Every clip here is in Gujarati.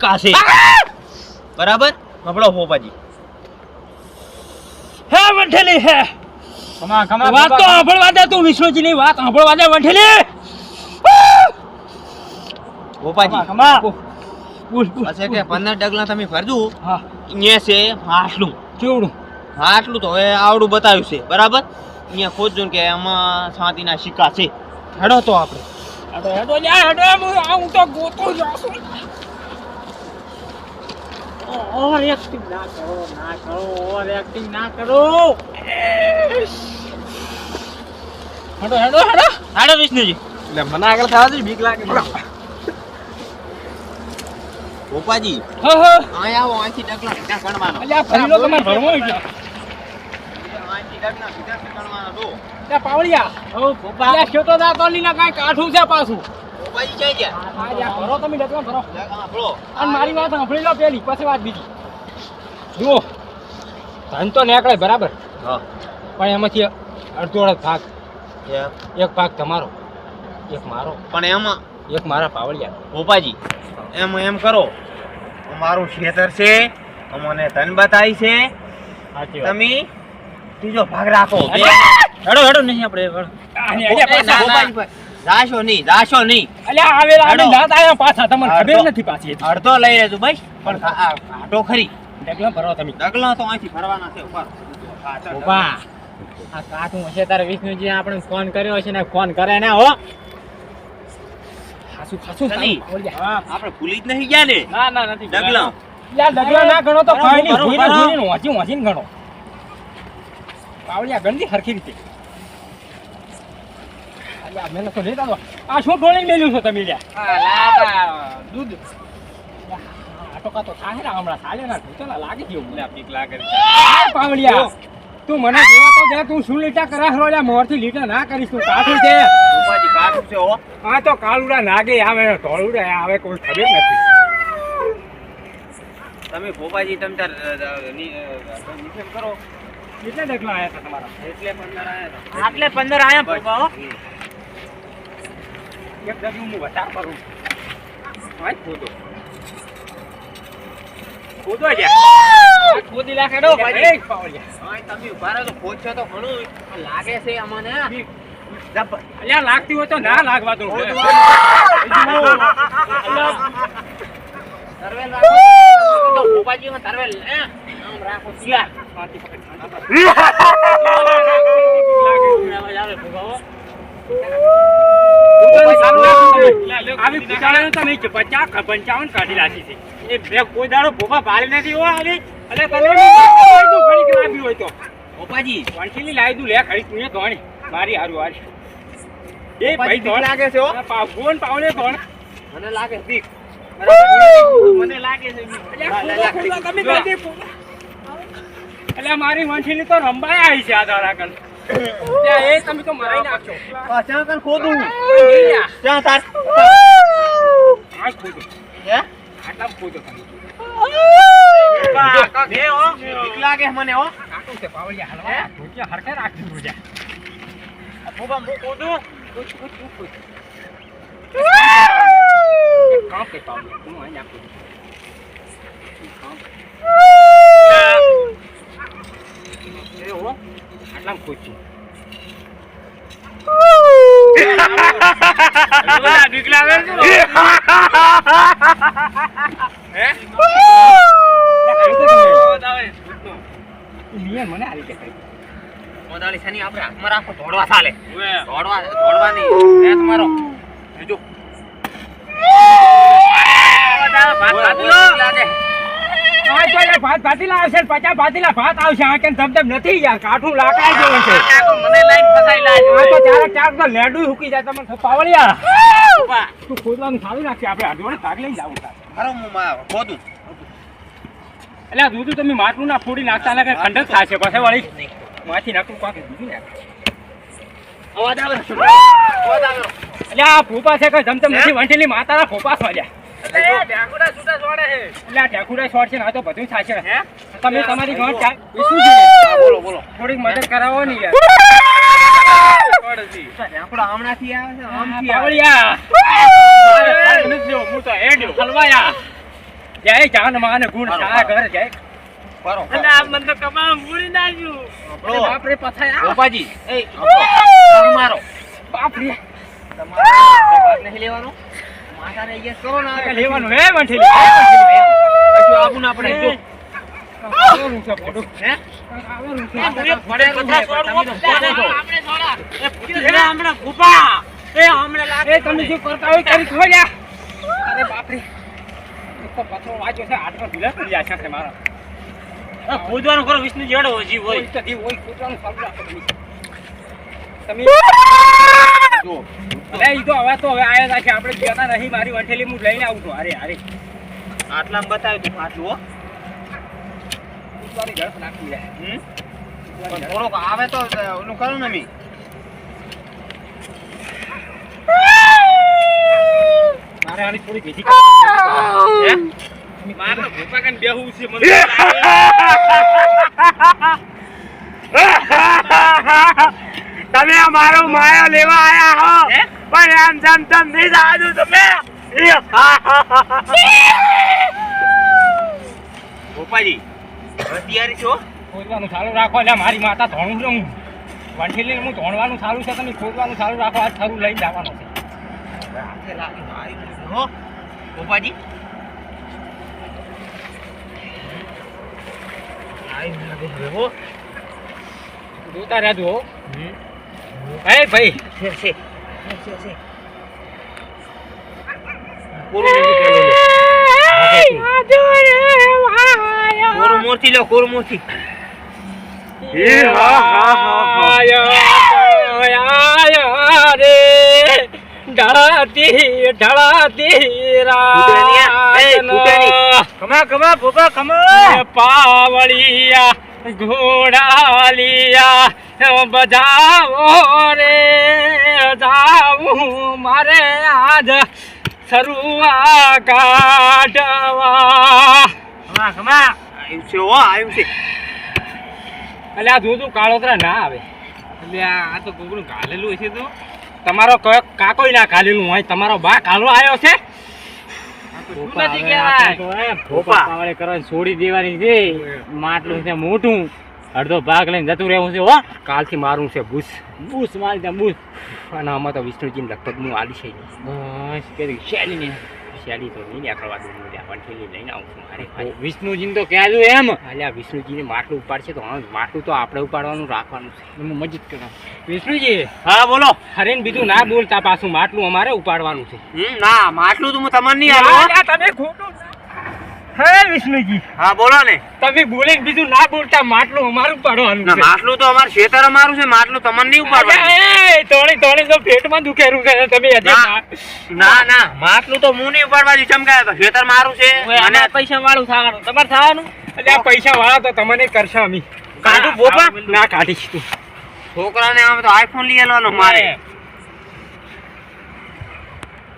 સિક્કા છે બરાબર મફળો ફોપાજી હે વંઠેલી હે કમા કમા વાત તો સાંભળવા દે તું વિષ્ણુજી ની વાત સાંભળવા દે વંઠેલી ફોપાજી કમા બોલ બોલ પછી કે 15 ડગલા તમે ફરજો હા અહીંયા છે આટલું કેવડું આટલું તો હવે આવડું બતાવ્યું છે બરાબર અહીંયા ખોજજો કે એમાં શાંતિના સિક્કા છે હેડો તો આપણે હેડો હેડો જા હેડો હું તો ગોતો જાઉં છું ઓવર એક્ટિંગ ના કરો ઓવર એક્ટિંગ ના કરો હેડો હેડો હેડો હેડો વિષ્ણુજી એટલે મને આગળ થવા દે બીક લાગે ફોપાજી હા હા અહીંયા આવો અહીંથી ડગલા સીધા ગણવાનો અલ્યા ફરી લો તમારે ભણવો એટલે અહીંથી ડગલા સીધા ગણવાનો તો ત્યાં પાવળિયા ઓ ફોપા અલ્યા શેતો દા તોલીના કાંઈ કાઠું છે પાછું ફોપાજી જઈ ગયા હા યા ભરો તમે ડગલા ભરો હા બોલો અને મારી વાત સાંભળી લો પેલી પછી વાત બીજી જુઓ ધન તો નીકળે બરાબર હા પણ એમાંથી અડધો ભાગ એમ. એક ભાગ તમારો એક મારો પણ એમાં એક મારા પાવળિયા ફોપાજી એમ કરો અમારું ખેતર છે અમને ધન બતાવી છે તમે ત્રીજો ભાગ રાખો હેડો હેડો નહીં આપણે જાશો નહીં અલ્યા આવેલા હેડો. જાત આયા પાછા તમને ખબર નથી પાછી અડધો લઈ લેજો ભાઈ પણ ઘાટો ખરી ડગલા ભરો તમે ડગલા તો અહીંથી ભરવાના છે ઉપર ઓપા આ કાઠું હશે તારે વિષ્ણુજી આપણે ફોન કર્યો છે ને ફોન કરે ને હો ખાસું ખાસું સની. હા આપણે ભૂલી જ નહીં ગયા ને ના ના નથી ડગલા યાર ડગલા ના ગણો તો કાઈ નહીં બરો, જોઈને બરો. જોઈને વાંચીને ગણો પાવળિયા ગણતી હરખી રીતે અલ્યા મેં તો લેતા દો આ શું ઢોળીને મેલ્યું છો તમે લ્યા દૂધ આટો કાતો થાય ને હમણાં ચાલે ના ઢોચલા લાગે છે એવું બીક લાગે પાવળિયા તું મને જોવા તો દે તું શું લીટા કરાસ રોડ્યા મોરથી લીટા ના કરીશ તું કાઠું છે ફોપાજી કાઢું છે હો આ તો કાળુડા નાગે આવે ઢોળુડા આવે કોઈ ખબર નથી તમે ફોપાજી તમે તાર નિષેધ કરો કેટલા ડગલા આયા હતા તમારા એટલે 15 આયા આટલે 15 આયા ફોપા હો એક ડગલું હું વધાર કરું આજ ખોદો ખોદો જા ખોદી લાખે ડો ભાઈ પાવળિયા હા તમે ઉભા રહો તો ખોદશો તો ઘણું લાગે છે અમને જબર અલ્યા લાગતી હોય તો ના લાગવા દો તરવેલ રાખો ફોપાજી માં તરવેલ આમ રાખો યાર આવી પૂછાડે તો નહીં 55 કાઢી રાખી છે એ બે કોઈ દાડો ભોપા ભાળી નથી હો આવી એટલે તને ઘડીક લાગ્યું હોય તો ફોપાજી વંશીની લાવી દઉં લે ઘડીક તું ધોણી મારી હારું હારી એ ભાઈ બીક લાગે છે હો ફોન પાવડે ધોણ મને લાગે બીક મને લાગે છે બીક એટલે મારી વંશીની તો રંબાઈ આવી છે આ દાડા કન ત્યાં એ તમે તો મરાઈ નાખશો પાછા કર ખોદું નહીં યા. ક્યાં તાર આ જ ખોદો હે આટલા ખોદો તમે બે હો બીક લાગે મને હો કાટું છે પાવળિયા હલવા ધોતિયા હરખે રાખી રોજા ફોપા હું ખોદું એક કામ કે પાવળિયા હું અહીં નાખું એ હો આટલા ખોદશું બીક લાગે છે હે નિયમ મને આવી કે કઈ મોદાળી શની આપણે હાથમાં રાખો દોડવા ચાલે દોડવાની એ તમારો જો ભાત ભાતીલા આવશે 50 ભાતીલા ભાત આવશે આ કેમ ધબધબ નથી યાર કાઠું લાકડા જેવું છે મને લાઈન ફસાઈ આ તો ચાર તો લેડું હુકી જાય તમને પાવળિયા તું ખોદવાનું સારું નાખશે આપણે અડવાને ભાગ લઈને જાવું ખોદું એટલે દૂધ તમે માટલું ના ફોડી નાખતા ને ખંડક થશે પછી વળી માથી નાખું કાંક દીધું ને અવાજ આવે એટલે આ ફોપા છે કે જમતમ નથી વંટેલી માતાના ફોપા સ્વાડ્યા એટલે આ ઢેકુડા શોર્ટ છે ને આ તો બધું થશે તમે તમારી ગોળ શું છે બોલો થોડીક મદદ કરાવો ને યાર હમણાંથી આવે છે પાવળિયા હું તો હેડ્યો હલવાયા જય જાન માને ગુણ સારા ઘર જય પરો અને આ મન તો કમા મૂળી નાખ્યું આપણો. બાપ રે પછાય ગોપાજી એ આપણો મારો બાપ રે તમારે ભાગ નહીં લેવાનો માથા ને yes કરો ને લેવાનું હે વંઠેલી કશું આબુ ના પડે જો આવવાનું છે પોડું હે આવવાનું છે પડે બધા છોડવો તો કોને છો આપણે છોડા એ પૂછી હમણાં ભૂપા એ હમણાં લાગે એ તમે જે કરતા હોય કરી ખોલ્યા અરે બાપ રે તો પથરો વાંચ્યો છે હાથમાં ઢીલા પડી જાય છે મારા ખોદવાનું કરો વિષ્ણુ જેડો હજી હોય હોય તો દી હોય કૂતરાનું ચાલુ રાખો તમે જો અરે ઈ તો હવે આયા છે આપણે જતા નહીં મારી વંઠેલી હું લઈને આવું છું અરે અરે આટલામાં બતાવ્યું તું પાછું હો કૂતરાની ઝડપ નાખી જાય પણ થોડોક આવે તો ઓલું કરું ને મી મારે આની થોડી ભેજી હે મારે ભૂપા કન બેહું છે મને તમે અમારો માયા લેવા આયા હો હે? પણ આમ જમ તમ નહીં જાદુ તમે ગોપાજી તૈયારી છો ખોદવાનું ચાલુ રાખો એટલે મારી માતા ધોણું છું હું વંઠેલી હું ધોણવાનું ચાલુ છે તમે ખોદવાનું ચાલુ રાખો આ થરું લઈને જવાનું છે હાથે લાગી આવી હો ગોપાજી આવી લાગે હવે હો જોતા રહેજો હો હે ભાઈ છે છે કોરું મોરથી લો કોરું મોરથી પાવળિયા ઘોડાલિયા બજાવો રે જાવું મારે આજ સરુઆ કાઢવા આવ્યું છે હો આવ્યું છે એટલે આ દૂધ કાળોતરા ના આવે એટલે આ તો કોકનું ઘાલેલું હશે તો તમારો કાકો ના ઘાલેલું હોય તમારો બા કાલો આવ્યો છે છોડી દેવાની છે માટલું છે મોટું અડધો ભાગ લઈને જતું રહેવું છે હો કાલથી મારું છે બુસ બૂસ મારી ત્યાં બૂસ અને આમાં તો વિષ્ણુજીને લગભગ હું આલી છે બસ કે શેલી શેલી તો નહીં નીકળવા દઉં વંઠેલી લઈને આવું છું મારે વિષ્ણુજીને તો કહેલું એમ અલ્યા વિષ્ણુજીને માટલું ઉપાડશે તો હા માટલું તો આપણે ઉપાડવાનું રાખવાનું છે એમાં મજત કરવા વિષ્ણુજી હા બોલો હરેન બીજું ના બોલતા પાછું માટલું અમારે ઉપાડવાનું છે ના માટલું તો હું તમને નહીં આલું હો. તમે ખોટું હે વિષ્ણુજી હા બોલો ને તમે બોલીને બીજું ના બોલતા માટલું અમારું ઉપાડવાનું ના છે માટલું તો અમારું ખેતર અમારું છે માટલું તમને નહીં ઉપાડવાનું તોડી તો પેટમાં દુખેરું છે તમે હજી ના માટલું તો હું નહીં ઉપાડવા દઉં ચમકાય તો ખેતર મારું છે અને પૈસા વાળું થવાનું તમારે થવાનું એટલે આ પૈસા વાળા તો તમને કરશે અમે કાઢું બોપા ના કાઢીશ તું છોકરાને આમ તો આઈફોન લઈ આલવાનો મારે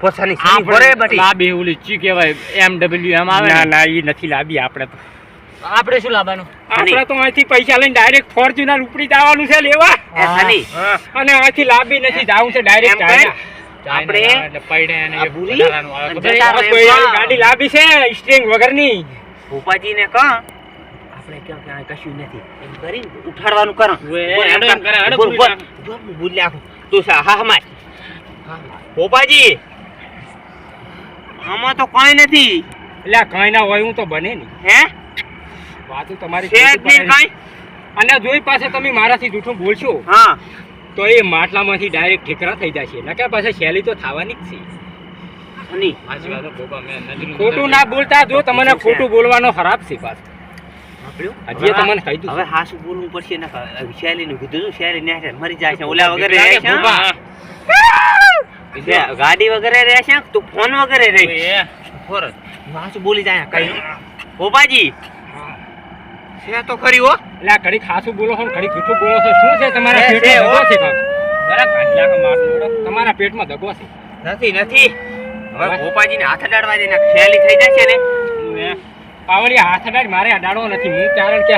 પોસાની સી ભરે બટી લાબી ઓલી ચી કહેવાય MW એમ આવે ના ને ના એ નથી લાવી આપણે તો આપણે શું લાવવાનું આપણે તો અહીંથી પૈસા લઈને ડાયરેક્ટ ફોર્ચ્યુનર ઉપડી જવાનું છે લેવા એ સની અને અહીંથી લાવી નથી જવું છે ડાયરેક્ટ એમ ચાઇના આપણે એટલે પૈડે અને આ એ ભૂરી વધારાનું આવે. અને ખબર જતા છે? રહે. કોઈ આવી ગાડી લાવી છે સ્ટ્રિંગ વગરની ભૂપાજીને કહો આપણે કેમ કે આ કશું નથી એમ કરીને ઉઠાડવાનું કરો હેડો એમ કરે, હેડો ભૂરી ભૂલ નાખો તું હા હમાય ભૂપાજી આમાં તો કોઈ નથી એટલે આ કઈ ના હોય હું તો બને નહીં હે વાતો તમારી છે જ ખોટી નહીં પડે. કઈ અને જોઈ પાસે તમે મારાથી જૂઠું બોલશો હા તો એ માટલામાંથી ડાયરેક્ટ ઠીકરા થઈ જશે નકર પાસે શૈલી તો થવાની જ છે સની સાચી વાત હો, ગોપા, મેં નજરું ખોટું ના બોલતા જો તમને ખોટું બોલવાનો ખરાબ છે પાછું હજી એ તમને કહી દઉં હવે હાસું બોલવું પડશે ને શૈલીનું કીધું શૈલી ને મરી જાય છે ઓલા વગર રહે છે ગોપા. બે ગાડી વગેરે રહેશે તું ફોન વગેરે રહી એ, ફોરત હાસું બોલી જાય કઈ ભોપાજી છે તો ખરી હો એટલે આ ઘડી ખાસું બોલો છો ને ઘડી જૂઠું બોલો છો શું છે તમારા છે, પેટમાં હો. દગો છે કાંક? જરા કાઢી નાખો માટલું. તમારા પેટમાં દગો છે નથી નથી હવે ભોપાજીને હાથ અડાડવા દે ને શૈલી થઈ જશે ને પાવળી હાથ અડાડી મારે અડાડવો નથી હું કારણ કે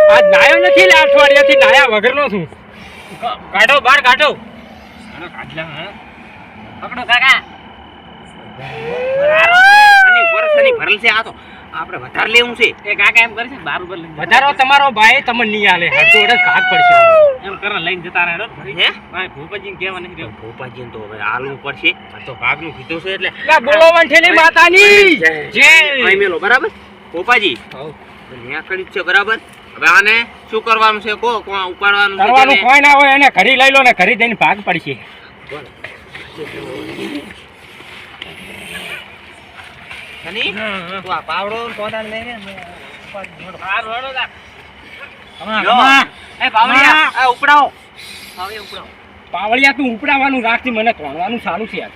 આજ નાયો નથી એટલે અઠવાડિયાથી નાયા વગરનો છું કાઢો બહાર કાઢો પકડો કાકા સની વર્ષની ભરલ છે આ તો આપણે વધારે લેવું છે. એ કાકા એમ કરશે બરાબર લઈને વધારો તમારો ભાઈ તમને નહીં આલે હડતો હડે ભાગ પડશે એમ કરે લઈને જતા રહે હે? ભાઈ ભૂપતજીને કહેવા નથી દેવું. ભોપાજીને તો હવે આલવું પડશે. આ તો ભાગનું કીધું છે એટલે લા બોલો વંઠેલી માતાની જય અહીં મેલો બરાબર. ભોપાજી ન્યા કરી જ છે બરાબર. હવે આને શું કરવાનું છે કો ઉપાડવાનું છે કરવાનું તેને? કોઈ ના હોય એને ઘરી લઈ લો ને ઘરી દઈને ભાગ પડશે હની? તું આ પાવડો ને પોતાને લઈને સારું હેડો તા. લો. એ પાવડિયા આ ઉપડાવો. હવે ઉપડાવો. પાવળિયા તું ઉપડાવવાનું રાખતી મને તોડવાનું સારું છે યાર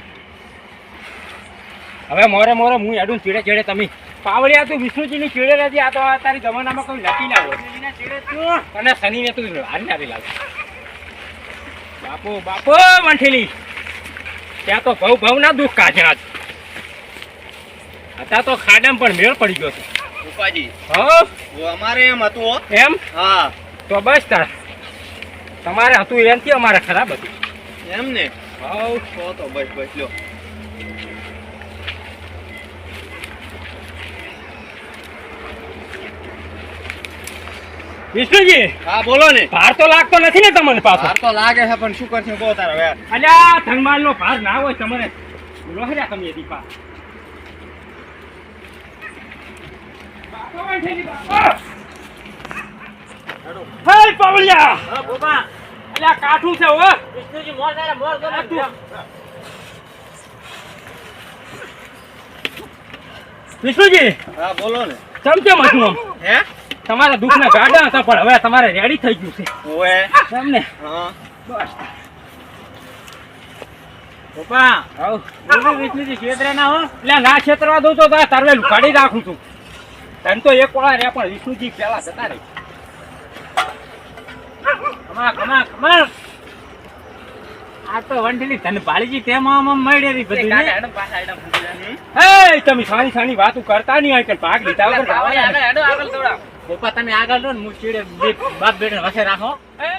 હવે મોરે મોરે હું હેડું ચીડે ચીડે તમે પાવળિયા તું વિષ્ણુજીની ચીડે રહેતી આ તો તારી જમાનામાં કોઈ લકી ના હોય અને શનિને તું હારી હારી લાગે બાપો બાપો વંઠેલી ત્યાં તો ભવ ભવ ના દુઃખ કાઢ્યા આજ હતા તો ખાડામાં પણ મેળ પડી ગયો છે ભોપાજી હા અમારે એમ હતું હો. એમ હા તો બસ તાર તમારે હતું એમથી અમારે ખરાબ હતું એમ ને. હાઉ તો બસ બસ લ્યો. વિષ્ણુજી હા બોલો ને. ભાર તો લાગતો નથી ને તમને પાછો ભાર તો લાગે છે પણ શું કરશે કહો તારે હવે. અલ્યા ધનમાલ નો ભાર ના હોય તમારે લોહર્યા તમે દીપા હે પાવળિયા હા ભૂપા અલ્યા કાઠું છે હો વિષ્ણુજી મોર કરે મોર ગમે વિષ્ણુજી હા બોલો ને. ચમચમ હતું આમ હે? તમારા દુઃખના ગાડા હતા પણ હવે તમારે રેડી થઈ ગયું છે ઓએ. તમને હા. બસ ભૂપા હાઉ વિષ્ણુજી છેતરે ના હો. એટલે ના છેતરવા દઉં તો તારવેલું કાઢી રાખું છું તને તો એક ઓળા રે પણ વિષ્ણુજી પેલા જતા રહી કમા કમા કમા આ તો વંઠેલી ધન પાળીજી તેમાં મળેલી બધી ને. હે તમે સાની સાની વાતો કરતા નહીં હોય કે ભાગ લીધા વગર ગાવાના નહીં. ભૂપા તમે આગળ લો ને હું ચીડે બાપ બેટે વસે રાખો. હે?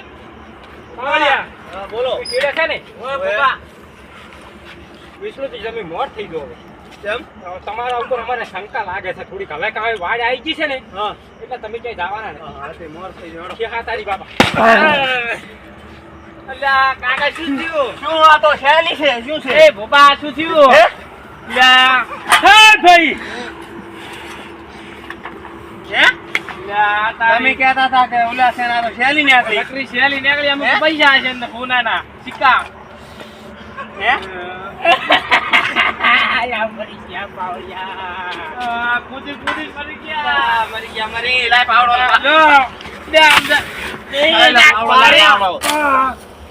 પાવળિયા, હા બોલો. તું ચીડે છે ને ઓય ભૂપા વિષ્ણુજી તમે મોર થઈ ગયો હવે. કેમ? તમારા ઉપર અમારે શંકા લાગે છે થોડીક હવે કાંઈ વાડ આવી ગઈ છે ને હા. એટલે તમે ક્યાંય જવાના નથી હા તે મોર થઈ ગયો. કે હા તારી બાબા અલ્યા કાકા શું થયું? શું આ તો શેલી છે શું છે? એ ભૂપા શું થયું? હે? અલ્યા હે ભાઈ હે? અલ્યા તમે તમે કહેતા હતા કે ઓલા સેના તો શેલી ને આકરી. નકરી શેલી નીકળી અમુક હે? પૈસા છે ને સોનાના સિક્કા. હે? આયા મરી ગયા પાવડિયા. કૂદી કૂદી મરી ગયા. મરી ગયા મરી. લાય પાવડો લા. લો, બે આમ જા. લાય પાવડો, લાય પાવડો.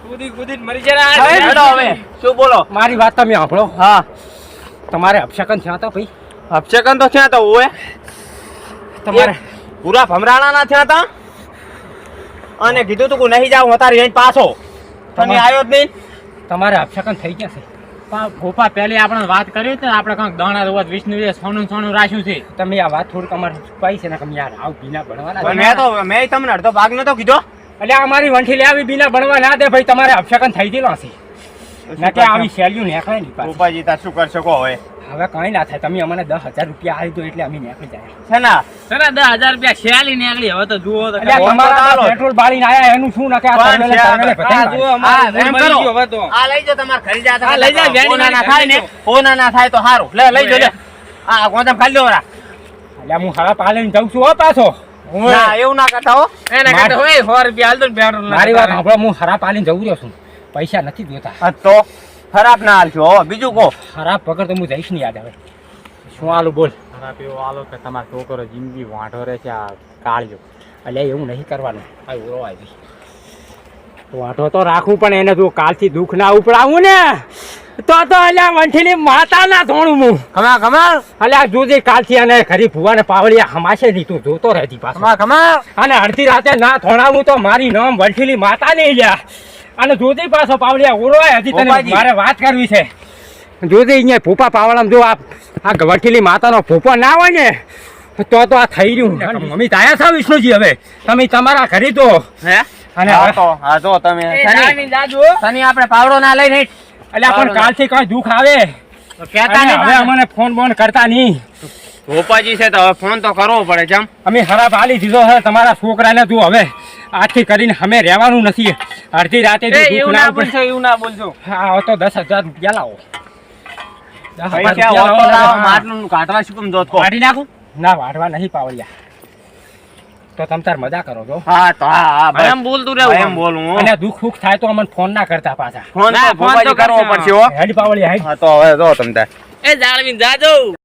કૂદી કૂદી મરી ગયા. હેડો હવે. શું બોલો? મારી વાત તમે સાંભળો હા. તમારે અપશકન થયા હતા ભાઈ અપશકન તો થયા તો ઓએ. તમારે પૂરા ભમરાણા ના થયા તા અને કીધું તું કે નહીં જાવ અત્યારે અહીં પાછો તમે આવ્યો જ નહીં. તમારે અપશકન થઈ ગયા છે પણ ભૂપા પહેલી આપણે વાત કરી હતી ને આપણે કંઈક દાણા રોજ વિષ્ણુએ સોનું સોનું રાખ્યું છે. તમે આ વાત થોડીક અમારે છુપાઈ છે ને કે યાર આવ બીના ભણવાના પણ મેં તો મેં તમને અડધો ભાગ નતો કીધો. એટલે અમારી વંઠી આવી બીના ભણવા ના દે ભાઈ તમારે અપશકન થઈ ગયેલો છે ના કે આવી શેલ્યું નીકળે નહીં પાછી. રૂપાજી તાર શું કરી શકો હવે? હવે કઈ ના થાય તમે અમને 10,000 રૂપિયા આવી દો એટલે અમે નીકળી જાય શેના? સરા 10,000 રૂપિયા શેલી નીકળી હવે તો જુઓ તો એટલે ખરા. તમારા ચાલો. પેટ્રોલ બાળીને આયા એનું શું ના કે આ પણ તરવેલે છે તરવેલે આ બધાને જુઓ બાળી. અમારો એમ મૂળ મરી કરો. ગયો હવે તો. આ લઈ જાઓ તમારે ઘરે જા આ લઈ જાઓ, વેણી હોના ના વાળી થાય ને ઘરે હોના ના થાય તો સારું. લે લઈ જાઓ લે. આ ગોંધમ ખાલી દો રા. એટલે હું હવા પાલીને જાઉં છું હો પાછો ના એવું ના કરતા હો. એના કરતા હોય 100 રૂપિયા હાલ દો ને પેટ્રોલ ના મારી વાત તારે. સાંભળો હું હરા પાલીને જવું રહ્યો છું પૈસા નથી જોતા હા તો ખરાબ ના હાલશો હો. બીજું કહો. ખરાબ પકડ તો હું જઈશ નહીં યાદ આવે શું આલું બોલ ખરાબ એવો આલો કે તમારો છોકરો જિંદગી વાંઢો રહે છે આ કાળજો. એટલે એવું નહીં કરવાનું આ ઉરો આવી વાંધો તો રાખવું પણ એને જો કાલથી દુઃખ ના ઉપડાવું ને તો અલ્યા વંઠીની માતા ના ધોણું હું ખમા ખમા અલ્યા જોજે કાલથી અને ખરી ભુવાને પાવળિયા હમાશે નહીં તું જોતો રહેતી પાછો ખમા ખમા. અને અડધી રાતે ના ધોણાવું તો મારી નામ વંઠીલી માતા નહીં લ્યા અને જોજે પાછો પાવળિયા ઉરોય હજી તને ભોપાજી. મારે વાત કરવી છે જોજે અહીંયા ભૂપા પાવળામાં જો આ વંઠીલી માતાનો ભૂપો ના હોય ને તો આ થઈ રહ્યું મમ્મી તાયા છો વિષ્ણુજી હવે તમે તમારા ઘરે તો હે? અને હા હવે તો હા જો તમે એ શનિ જામીન જાજો. શનિ આપણે પાવડો ના લઈને અલ્યા પણ કાલથી કઈ દુઃખ આવે તો કહેતા અને નહીં હવે પાછા. અમને ફોન બોન કરતા નહીં ભોપાજી છે તો હવે ફોન તો કરવો પડે છે. અમે ખરાબ હાલી દીધો છે તમારા છોકરાને. તું હવે આજથી કરીને અમે રહેવાનું નથી. અડધી રાતે જો દુઃખ એવું ના ના ઉપર- બોલશો, એવું ના બોલશો. હા હવે તો 10,000 રૂપિયા લાવો. 10,000 પૈસા રૂપિયા હોત તો લાવો, લાવો. માટલું કાઢવા શું કેમ જોત કહો? કાઢી નાખું. ના વાઢવા નહીં પાવડિયા. તો તમ તાર મજા કરો છો. હા તો હા બસ. એમ બોલતું રહેવું. એમ બોલું હું. અને દુઃખ સુખ થાય તો અમને ફોન ના કરતા પાછા. ફોન ના, તો ફોન તો ભોપાજી કરવો કરશે. પડશે હો. હેડ પાવડિયા હેડ. હા તો હવે જો તમ તાર. એ જાળવીને જાજો.